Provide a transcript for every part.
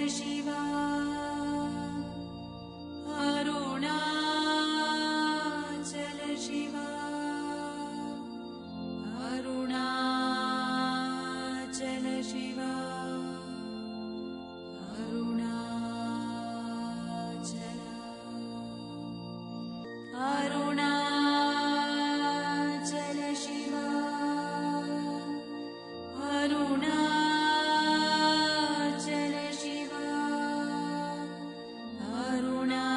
Shiva, Arunachala Shiva, Arunachala Shiva, Arunachala, Arunachala Shiva, Arunachala Shiva, Arunachala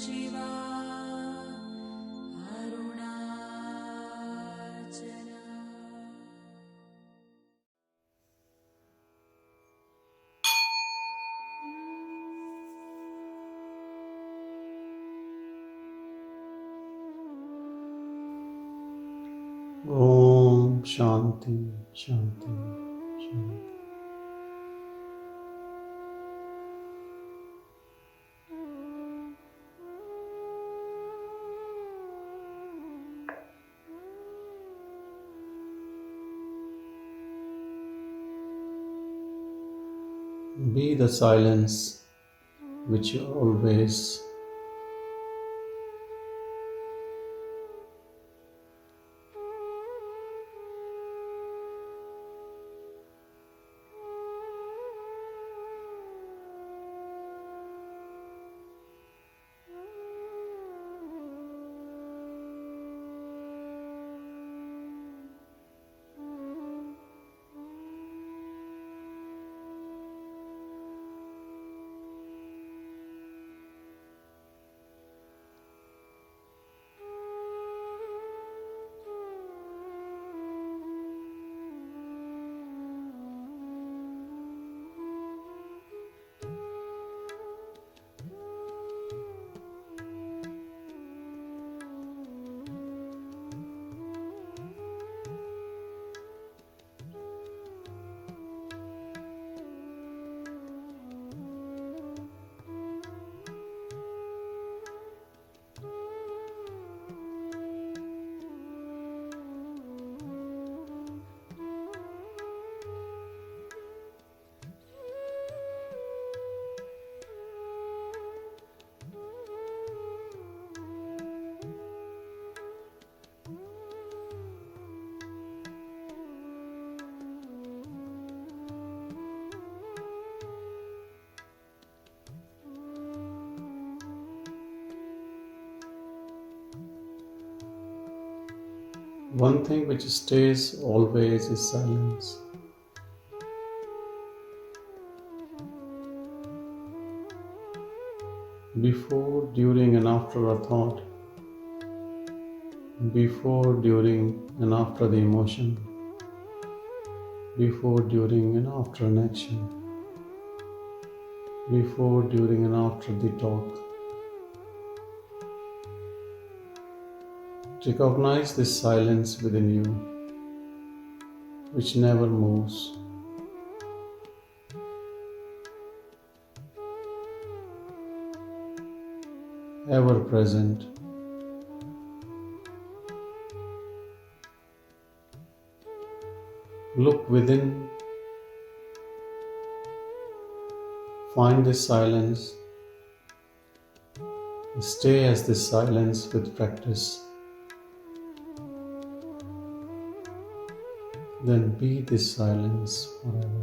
Shiva, Arunachala. Om Shanti, Shanti, Shanti. Be the silence which you always one thing which stays always is silence. Before, during and after a thought, before, during and after the emotion, before, during and after an action, before, during and after the talk. Recognize this silence within you, which never moves. Ever present. Look within, find this silence, stay as this silence with practice. Then be this silence forever.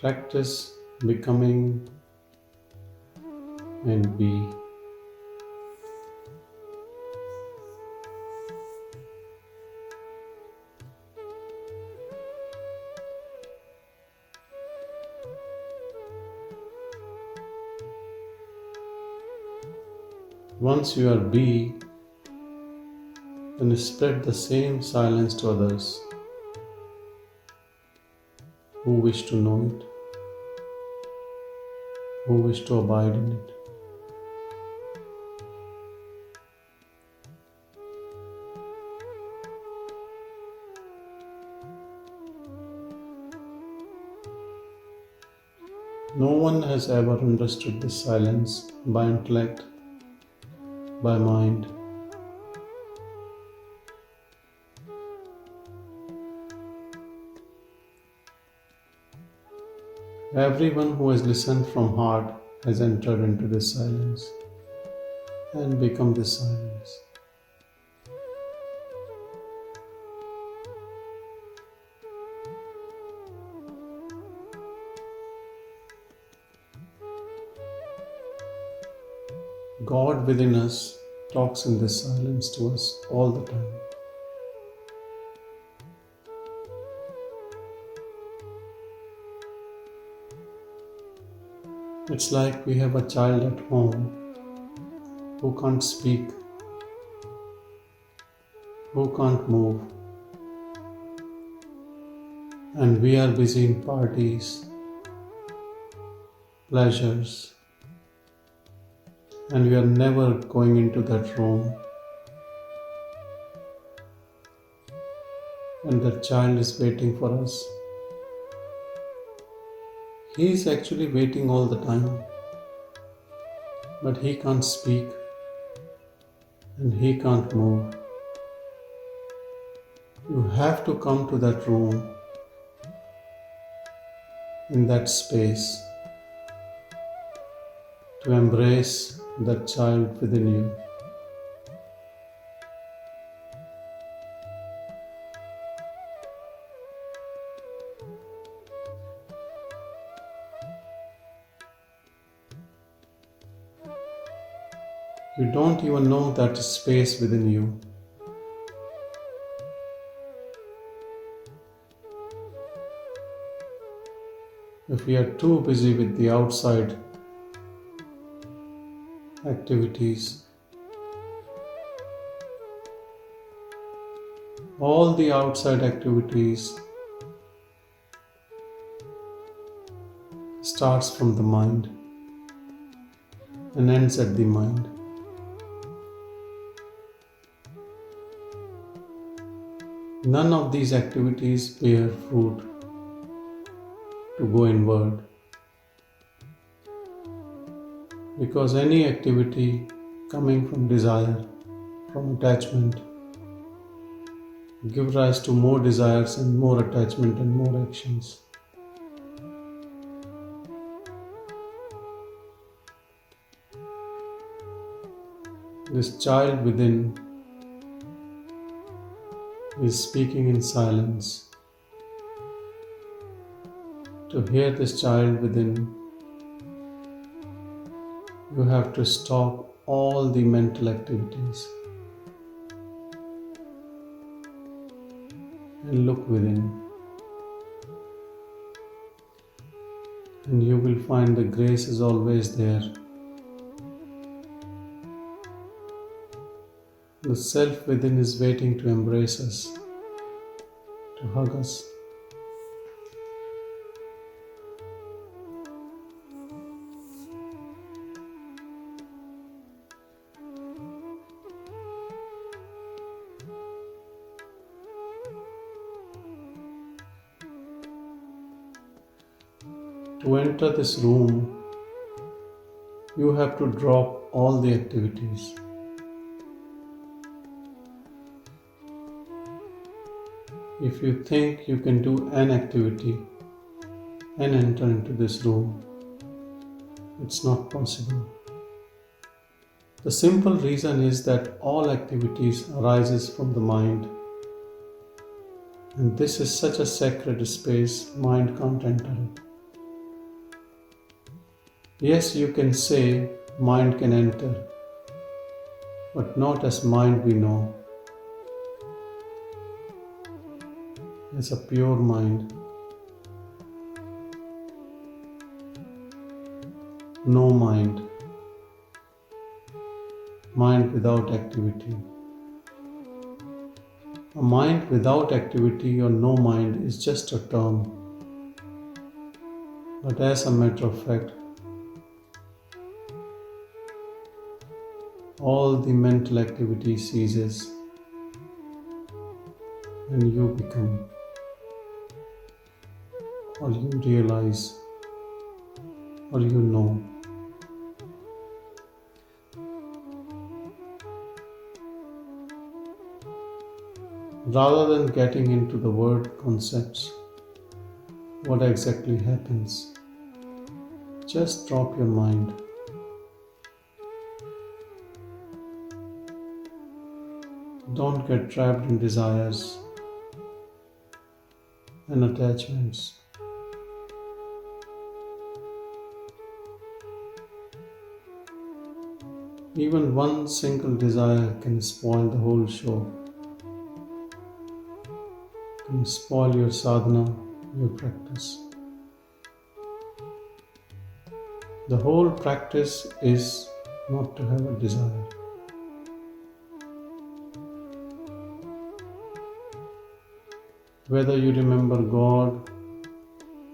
Practice becoming and be. Once you are be, then spread the same silence to others who wish to know it, who wish to abide in it. No one has ever understood this silence by intellect, by mind. Everyone who has listened from heart has entered into this silence and become this silence. God within us talks in this silence to us all the time. It's like we have a child at home who can't speak, who can't move, and we are busy in parties, pleasures, and we are never going into that room. And the child is waiting for us. He is actually waiting all the time, but he can't speak and he can't move. You have to come to that room, in that space, to embrace that child within you. You don't even know that space within you. If we are too busy with the outside activities, all the outside activities starts from the mind and ends at the mind. None of these activities bear fruit to go inward, because any activity coming from desire, from attachment, give rise to more desires and more attachment and more actions. This child within is speaking in silence. To hear this child within, you have to stop all the mental activities and look within. And you will find the grace is always there. The self within is waiting to embrace us, to hug us. To enter this room, you have to drop all the activities. If you think you can do an activity and enter into this room, it's not possible. The simple reason is that all activities arises from the mind, and this is such a sacred space, mind can't enter it. Yes, you can say mind can enter, but not as mind we know. As a pure mind, no mind, mind without activity. A mind without activity or no mind is just a term, but as a matter of fact, all the mental activity ceases and you become, or you realize, or you know. Rather than getting into the word concepts, what exactly happens? Just drop your mind. Don't get trapped in desires and attachments. Even one single desire can spoil the whole show, can spoil your sadhana, your practice. The whole practice is not to have a desire. Whether you remember God,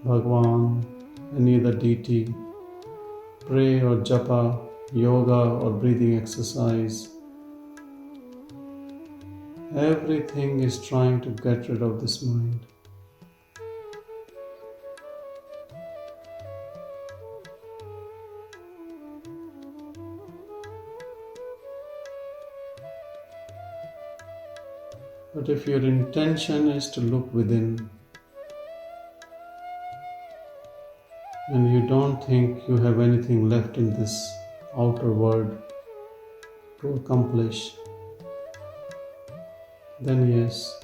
Bhagwan, any other deity, pray or japa, yoga or breathing exercise, everything is trying to get rid of this mind. But if your intention is to look within, and you don't think you have anything left in this outer world to accomplish, then yes,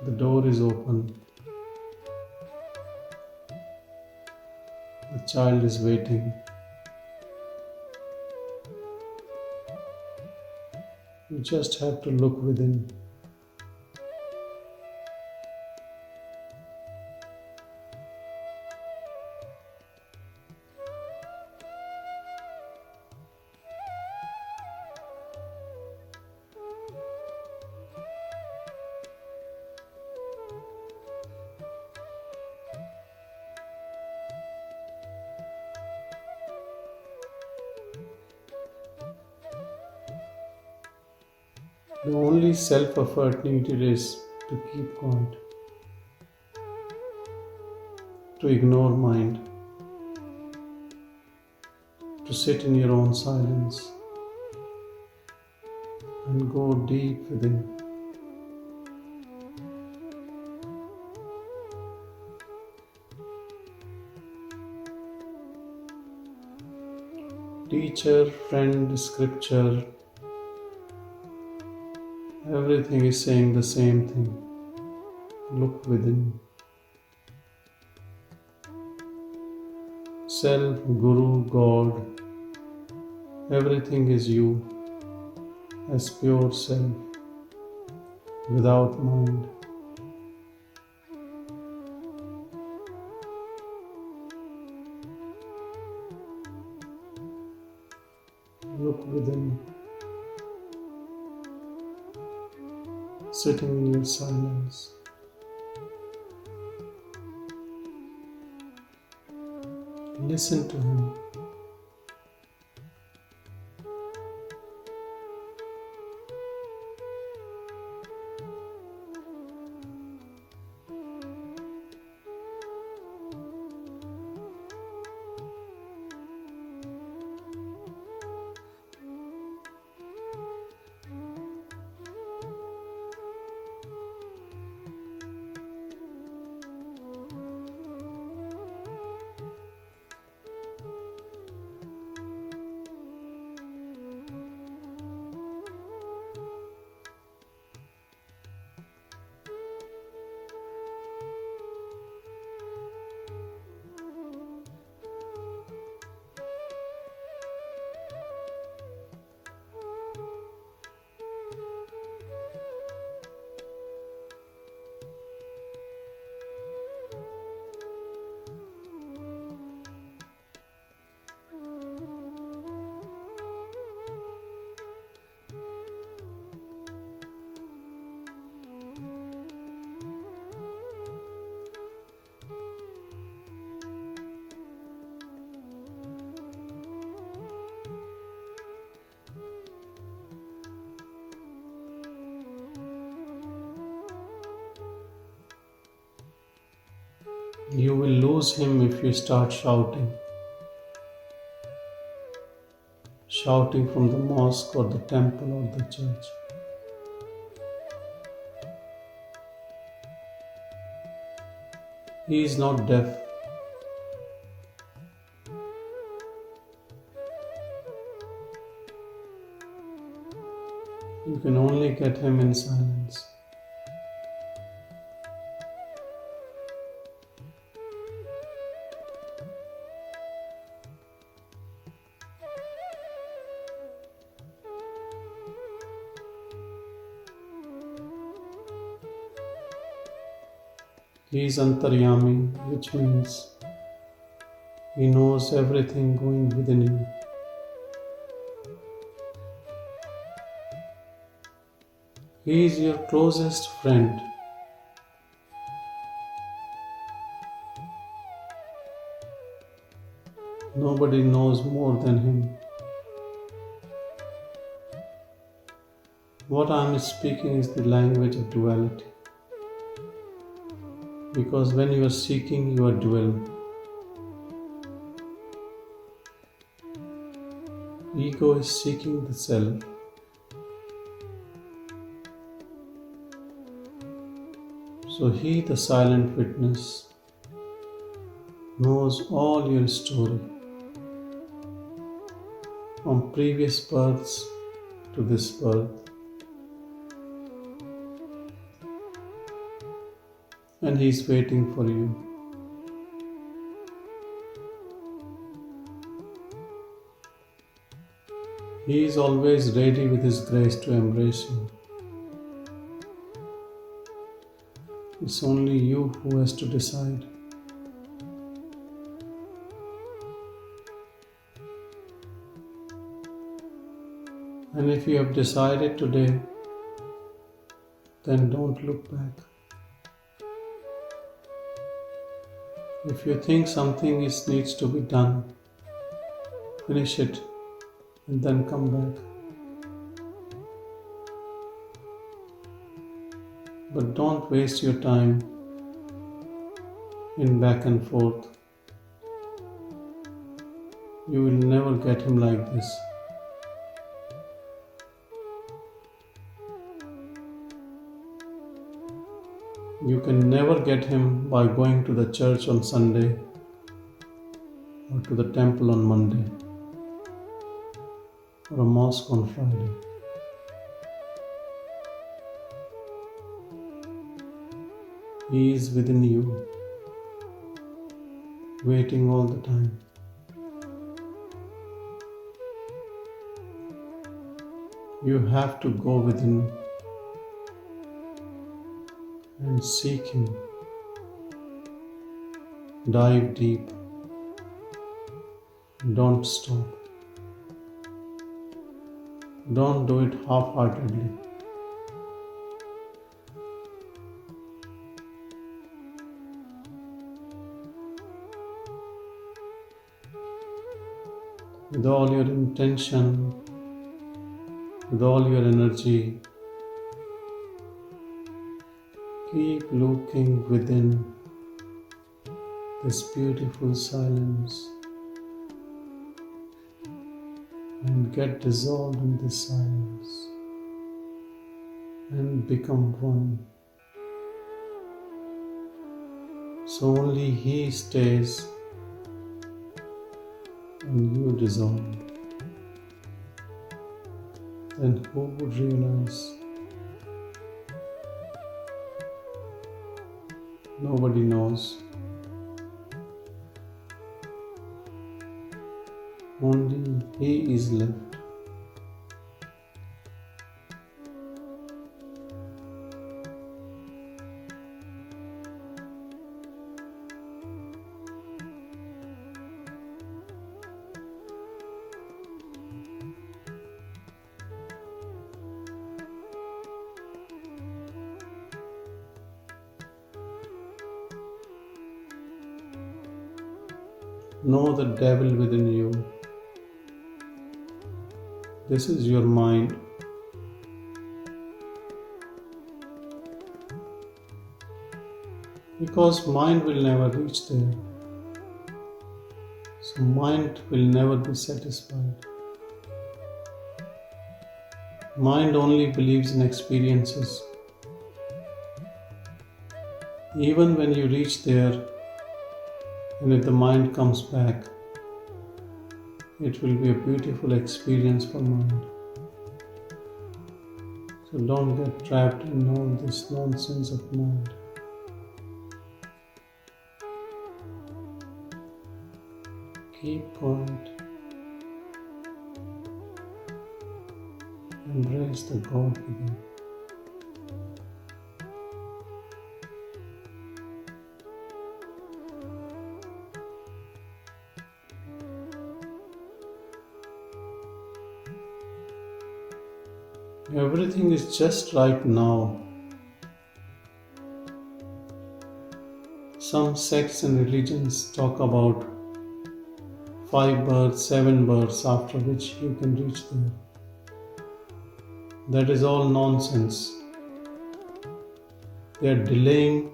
the door is open. The child is waiting. You just have to look within. The only self-effort needed is to keep quiet, to ignore mind, to sit in your own silence and go deep within. Teacher, friend, scripture, everything is saying the same thing. Look within. Self, Guru, God, everything is you as pure self, without mind. Look within. Sitting in your silence. Listen to him. You will lose him if you start shouting. Shouting from the mosque or the temple or the church. He is not deaf. You can only get him in silence. He is Antaryami, which means he knows everything going within you. He is your closest friend. Nobody knows more than him. What I am speaking is the language of duality. Because when you are seeking, you are dual. Ego is seeking the self. So he, the silent witness, knows all your story, from previous births to this birth. And he is waiting for you. He is always ready with his grace to embrace you. It's only you who has to decide. And if you have decided today, then don't look back. If you think something needs to be done, finish it and then come back. But don't waste your time in back and forth. You will never get him like this. You can never get him by going to the church on Sunday or to the temple on Monday or a mosque on Friday. He is within you, waiting all the time. You have to go within and seek him. Dive deep. Don't stop. Don't do it half-heartedly. With all your intention, with all your energy, keep looking within this beautiful silence and get dissolved in this silence and become one. So only he stays and you dissolve. Then who would realize? Nobody knows. Only he is left. Know the devil within you. This is your mind. Because mind will never reach there. So mind will never be satisfied. Mind only believes in experiences. Even when you reach there, and if the mind comes back, it will be a beautiful experience for mind. So don't get trapped in all this nonsense of mind. Keep quiet. Embrace the God within. Everything is just right now. Some sects and religions talk about 5 births, 7 births after which you can reach there. That is all nonsense. They are delaying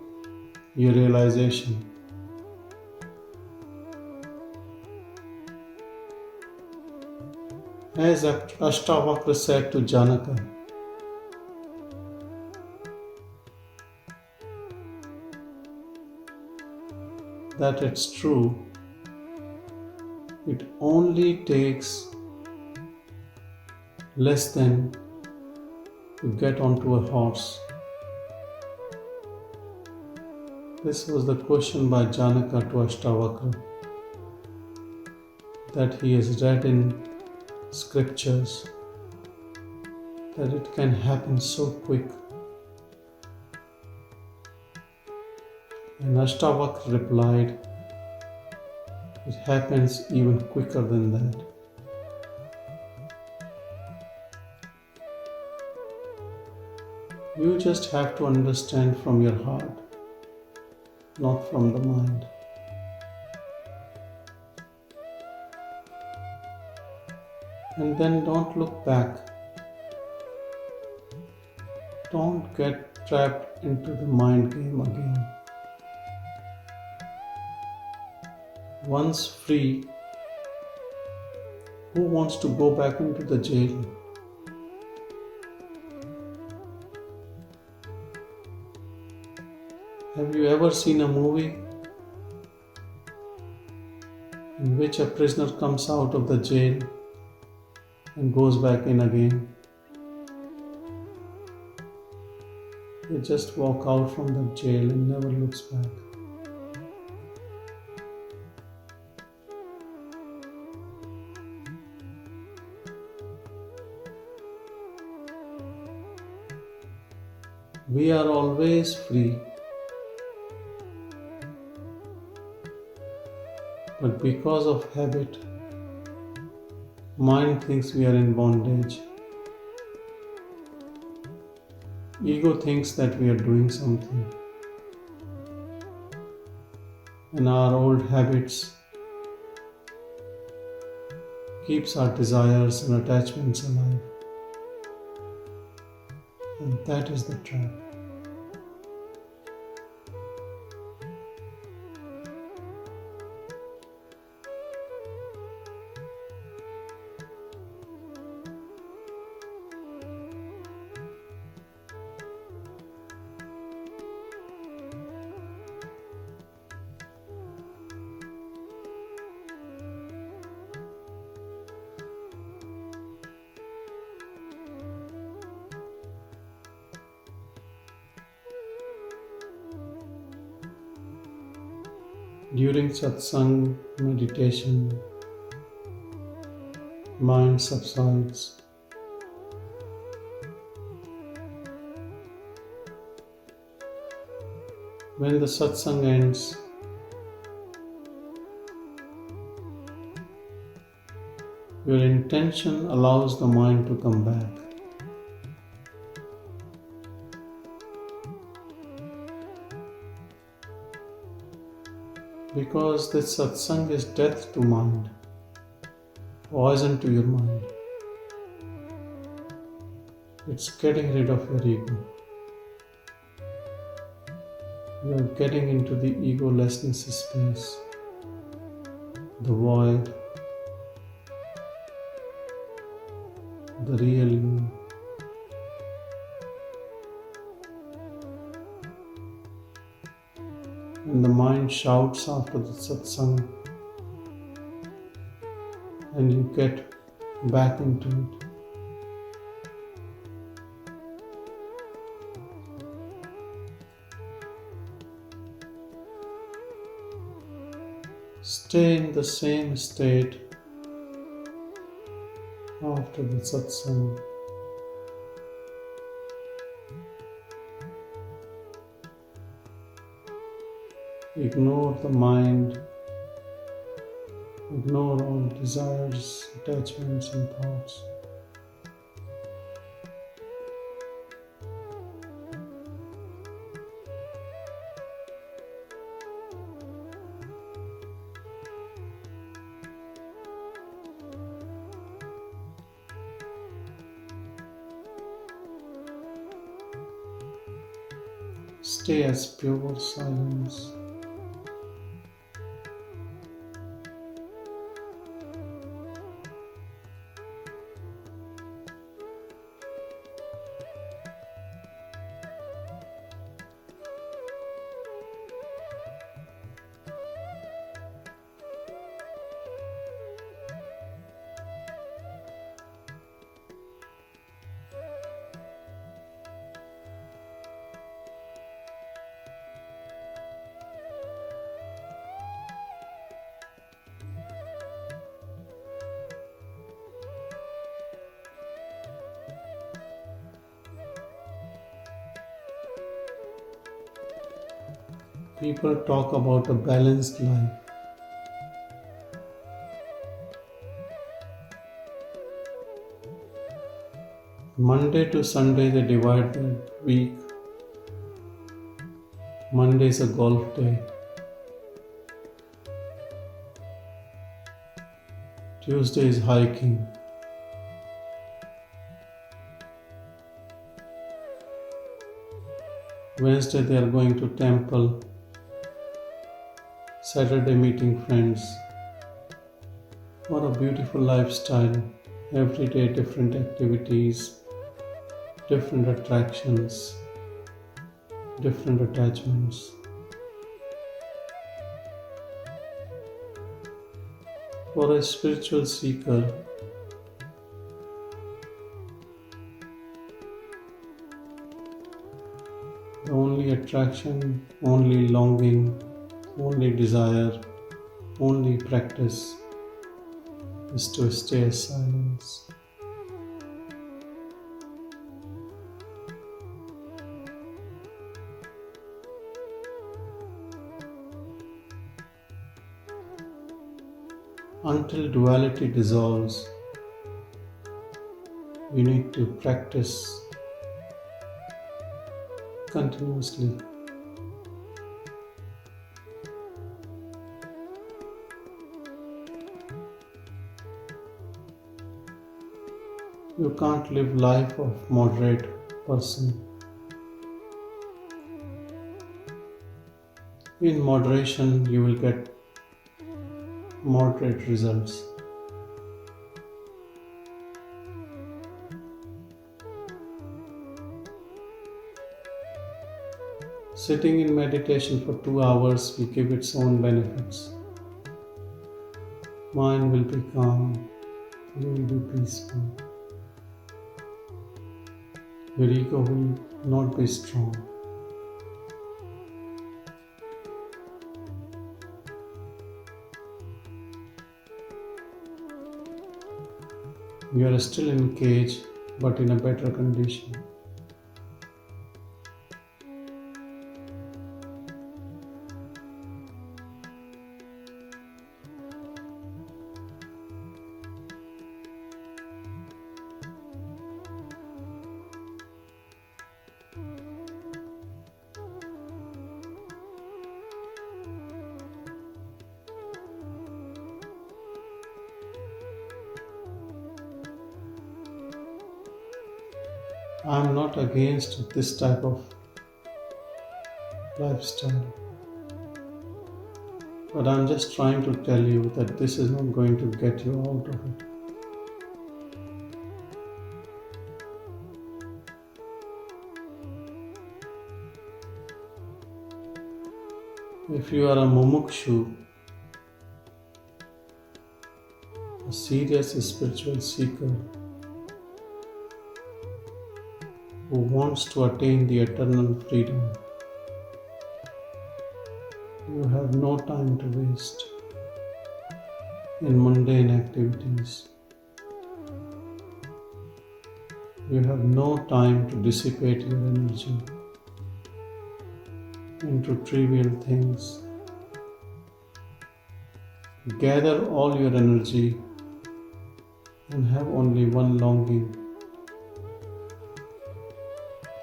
your realization. As Ashtavakra said to Janaka, that it's true, it only takes less than to get onto a horse. This was the question by Janaka to Ashtavakra, that he has read in scriptures that it can happen so quick. And Ashtavakra replied, it happens even quicker than that. You just have to understand from your heart, not from the mind. And then don't look back. Don't get trapped into the mind game again. Once free, who wants to go back into the jail? Have you ever seen a movie in which a prisoner comes out of the jail and goes back in again? They just walk out from the jail and never looks back. We are always free, but because of habit, mind thinks we are in bondage. Ego thinks that we are doing something, and our old habits keeps our desires and attachments alive. And that is the trap. During Satsang meditation, mind subsides. When the Satsang ends, your intention allows the mind to come back. Because this satsang is death to mind, poison to your mind. It's getting rid of your ego. You are getting into the egolessness space, the void, the real you. And the mind shouts after the satsang, and you get back into it. Stay in the same state after the satsang. Ignore the mind, ignore all desires, attachments, and thoughts. Stay as pure silence. People talk about a balanced life. Monday to Sunday they divide their week. Monday is a golf day. Tuesday is hiking. Wednesday they are going to temple. Saturday meeting friends. What a beautiful lifestyle. Every day different activities, different attractions, different attachments. For a spiritual seeker, the only attraction, only longing, only desire, only practice is to stay in silence. Until duality dissolves, you need to practice continuously. You can't live life of moderate person. In moderation, you will get moderate results. Sitting in meditation for 2 hours will give its own benefits. Mind will be calm, you will be peaceful. Your ego will not be strong. You are still in cage, but in a better condition. I am not against this type of lifestyle, but I am just trying to tell you that this is not going to get you out of it. If you are a mumukshu, a serious spiritual seeker who wants to attain the eternal freedom, you have no time to waste. in mundane activities. You have no time to dissipate your energy into trivial things. Gather all your energy and have only one longing,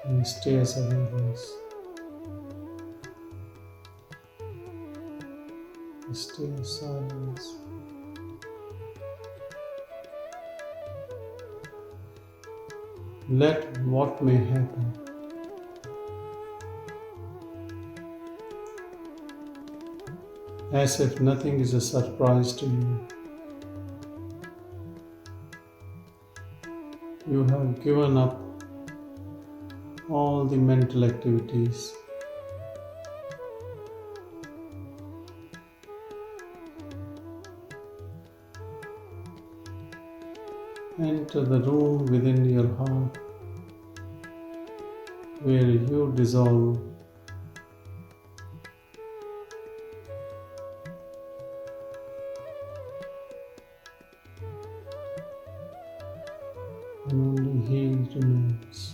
and stay as awareness. Stay as silence. Let what may happen. As if nothing is a surprise to you. You have given up all the mental activities. Enter the room within your heart where you dissolve and only He remains.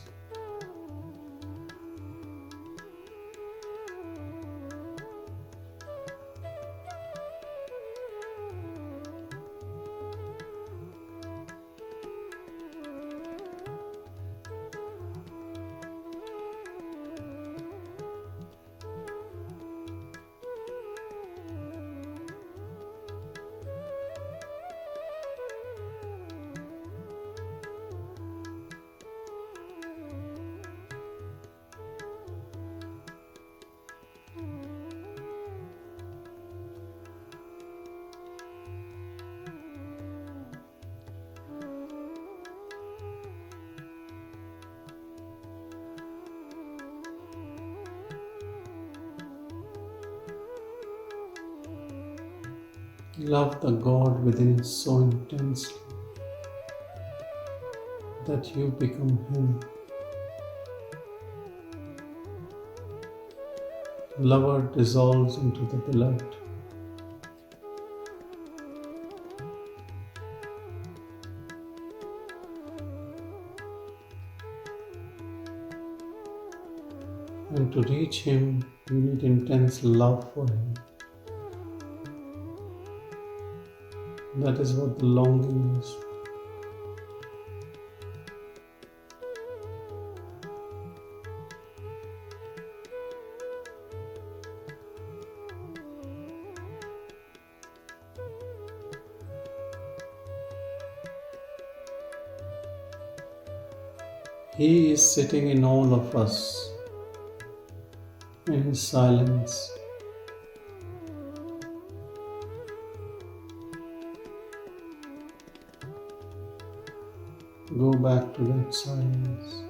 Love the God within so intensely that you become Him. Lover dissolves into the beloved. And to reach Him, you need intense love for Him. That is what the longing is. He is sitting in all of us, in His silence. Go back to that silence.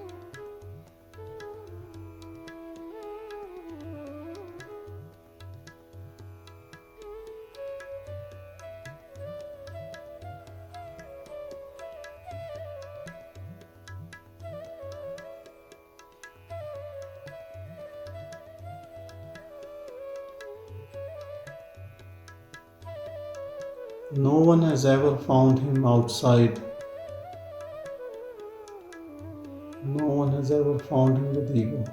No one has ever found Him outside. No one has ever found Him with ego.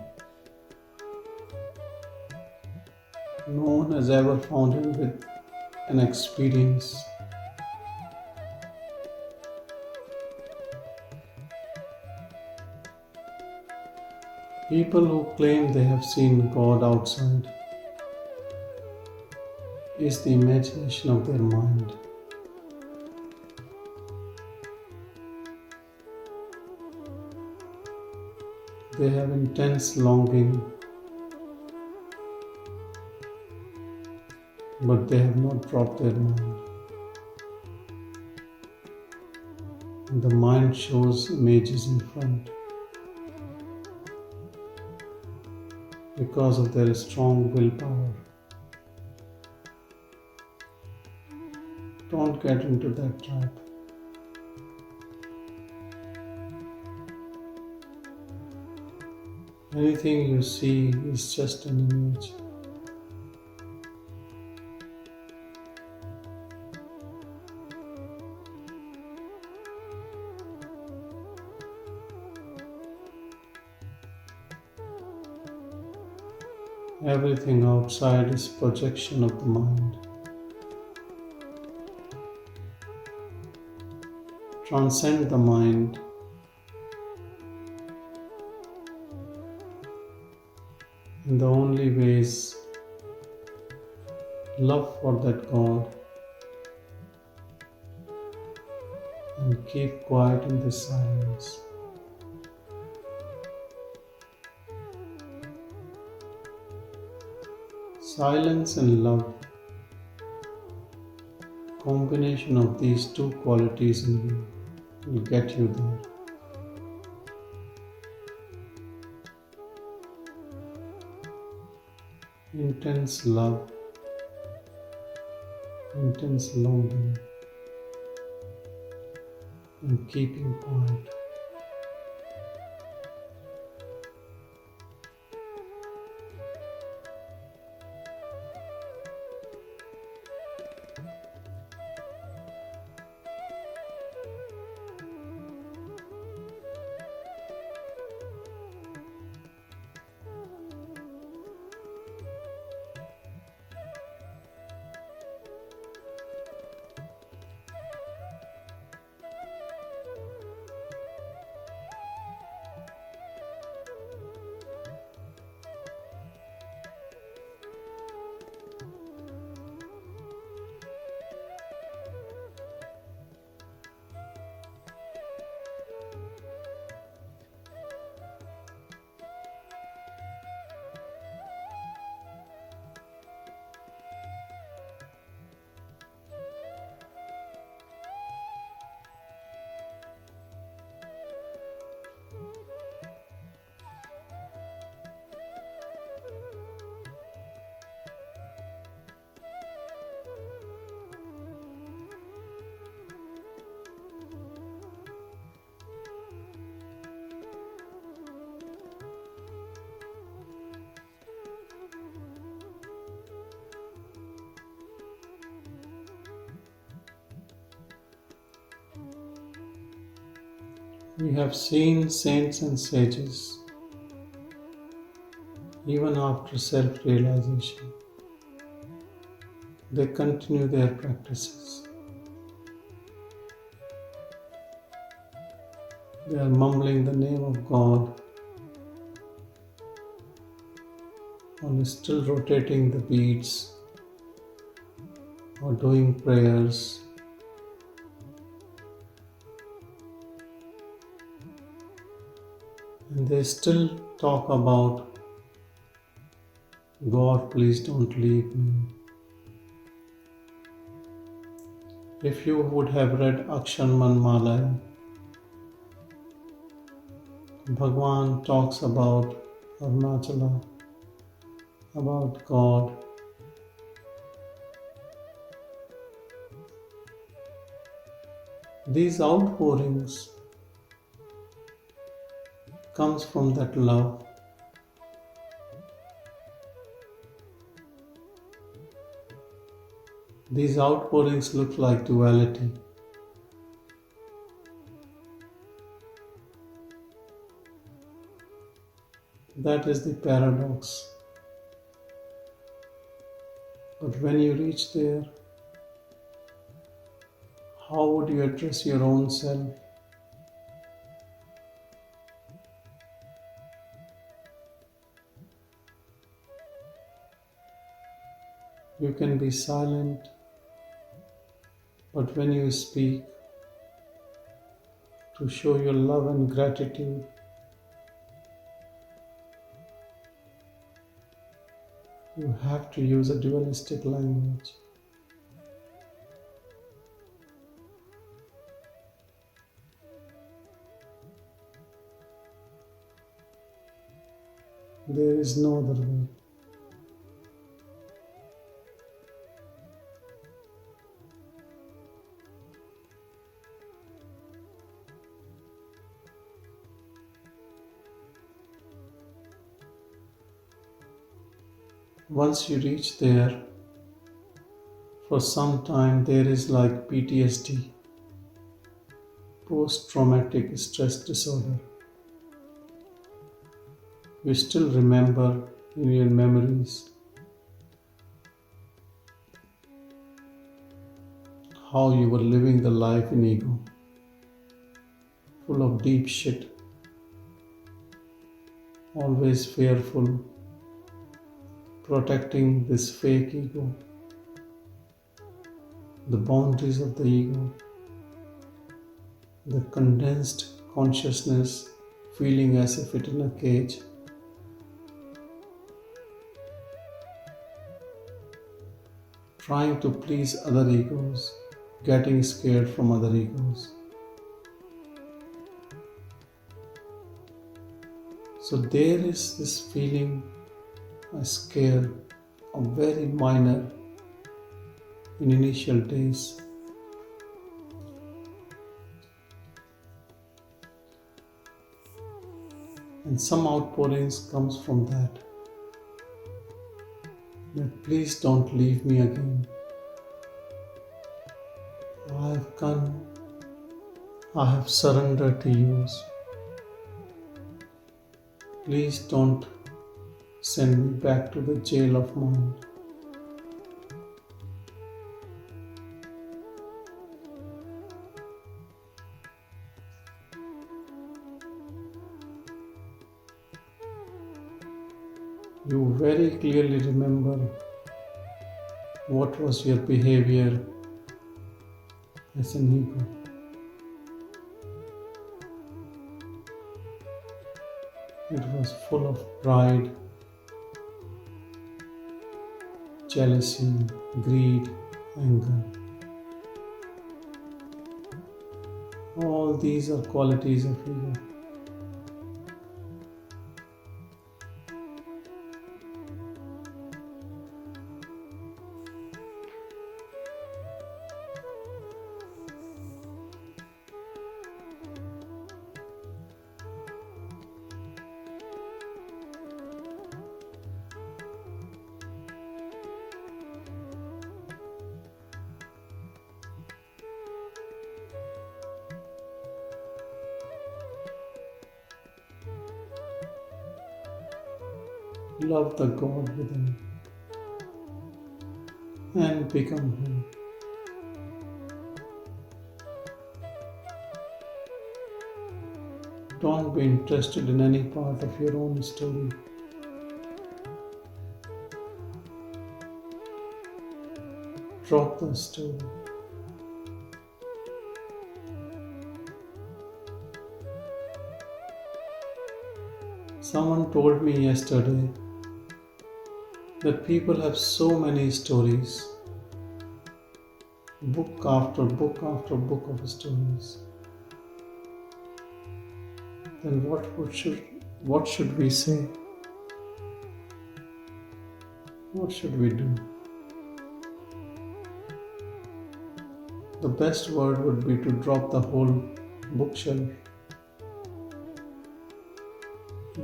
No one has ever found Him with an experience. People who claim they have seen God outside is the imagination of their mind. They have intense longing, but they have not dropped their mind. The mind shows images in front because of their strong willpower. Don't get into that trap. Anything you see is just an image. Everything outside is projection of the mind. Transcend the mind and the only way is love for that God and keep quiet in this silence. Silence and love, combination of these two qualities in you will get you there. Intense love, intense longing, and keeping quiet. We have seen saints and sages, even after self-realization, they continue their practices. They are mumbling the name of God, or still rotating the beads, or doing prayers. And they still talk about, God, please don't leave me. If you would have read Aksharman Malai, Bhagwan talks about Arunachala, about God. These outpourings comes from that love. These outpourings look like duality. That is the paradox. But when you reach there, how would you address your own self? You can be silent, but when you speak, to show your love and gratitude, you have to use a dualistic language. There is no other way. Once you reach there, for some time there is like PTSD, post-traumatic stress disorder. You still remember in your memories how you were living the life in ego, full of deep shit, always fearful, protecting this fake ego, the boundaries of the ego, the condensed consciousness feeling as if it in a cage. Trying to please other egos, getting scared from other egos. So there is this feeling, a scare, a very minor in initial days. And some outpourings comes from that. That please don't leave me again. I have come, I have surrendered to you. Please don't send me back to the jail of mind. You very clearly remember what was your behavior as an ego. It was full of pride, jealousy, greed, anger. All these are qualities of ego. Love the God within and become Him. Don't be interested in any part of your own story. Drop the story. Someone told me yesterday that people have so many stories, book after book after book of stories. Then what should we say? What should we do? The best word would be to drop the whole bookshelf,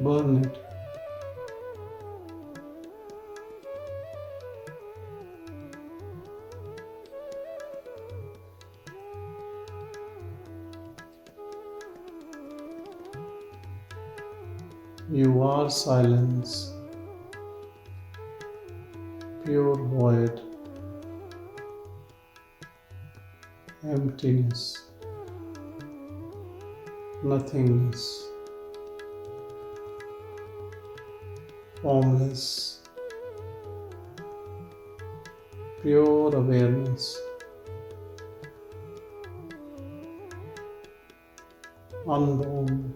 burn it. You are silence, pure void, emptiness, nothingness, formless, pure awareness, unborn,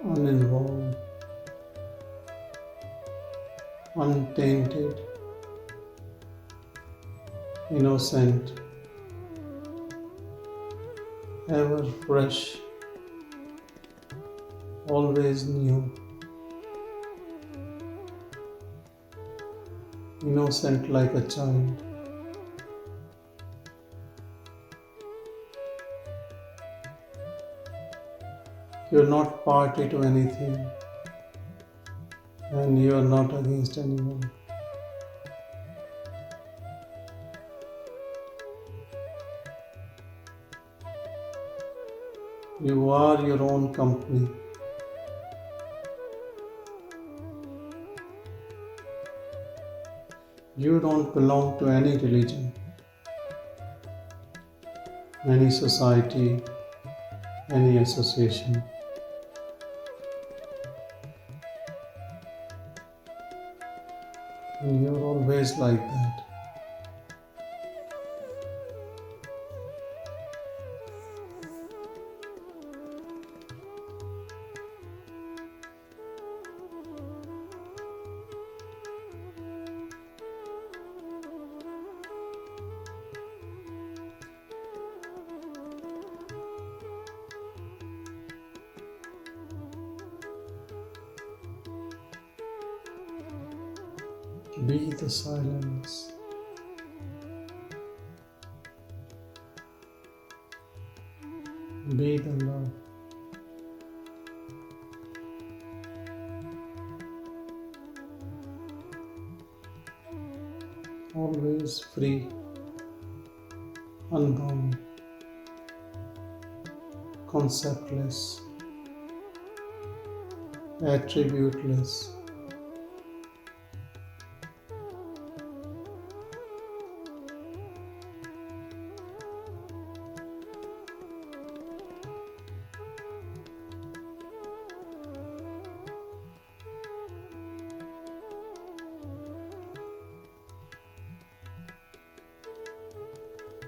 uninvolved, untainted, innocent, ever fresh, always new, innocent like a child. You are not party to anything, and you are not against anyone. You are your own company. You don't belong to any religion, any society, any association. And you're always like that. Be the silence. Be the love. Always free, unbound, conceptless, attributeless.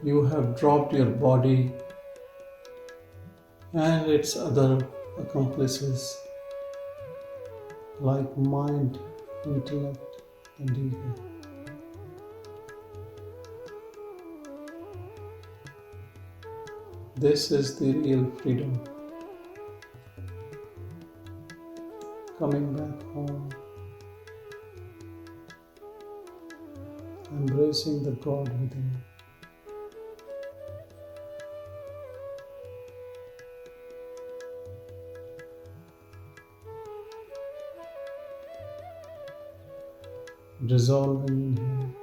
You have dropped your body and its other accomplices like mind, intellect, and ego. This is the real freedom. Coming back home, embracing the God within. Dissolving in Him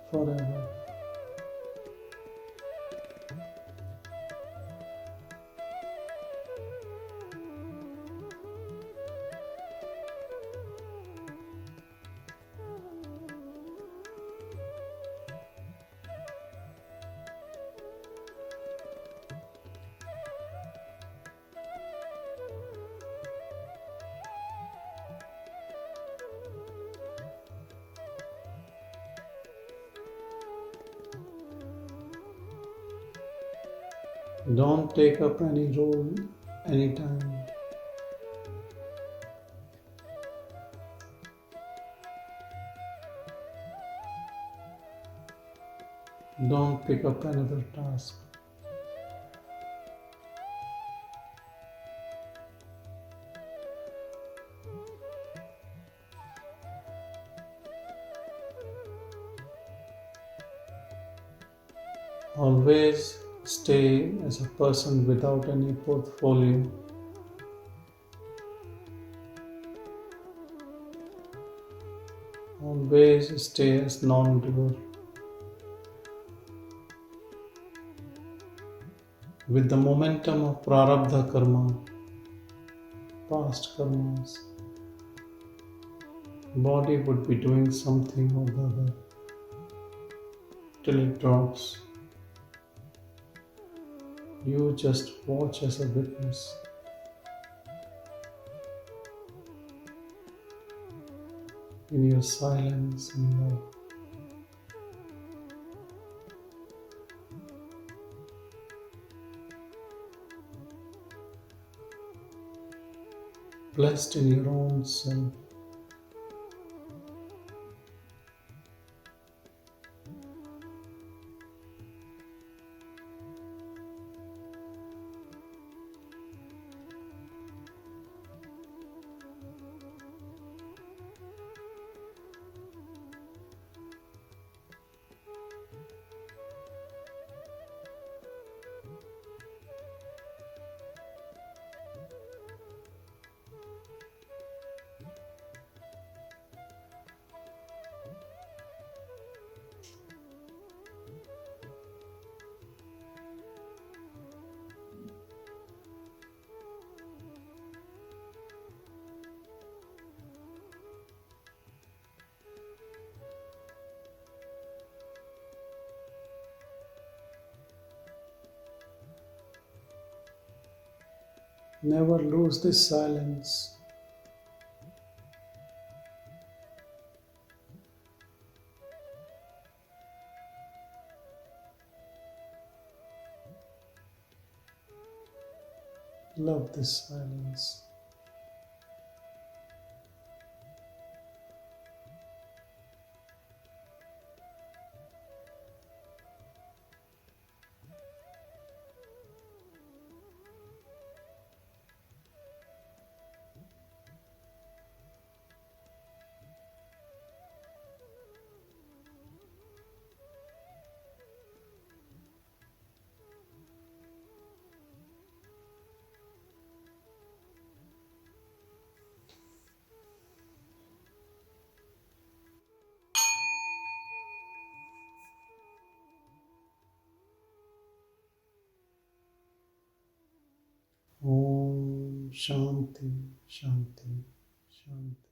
forever. Don't take up any role anytime. Don't pick up another task. Always stay as a person without any portfolio. Always stay as non-dual. With the momentum of prarabdha karma, past karmas, body would be doing something or the other till it drops. You just watch as a witness. In your silence and love. Blessed in your own self. Never lose this silence. Love this silence. Om Shanti, Shanti, Shanti.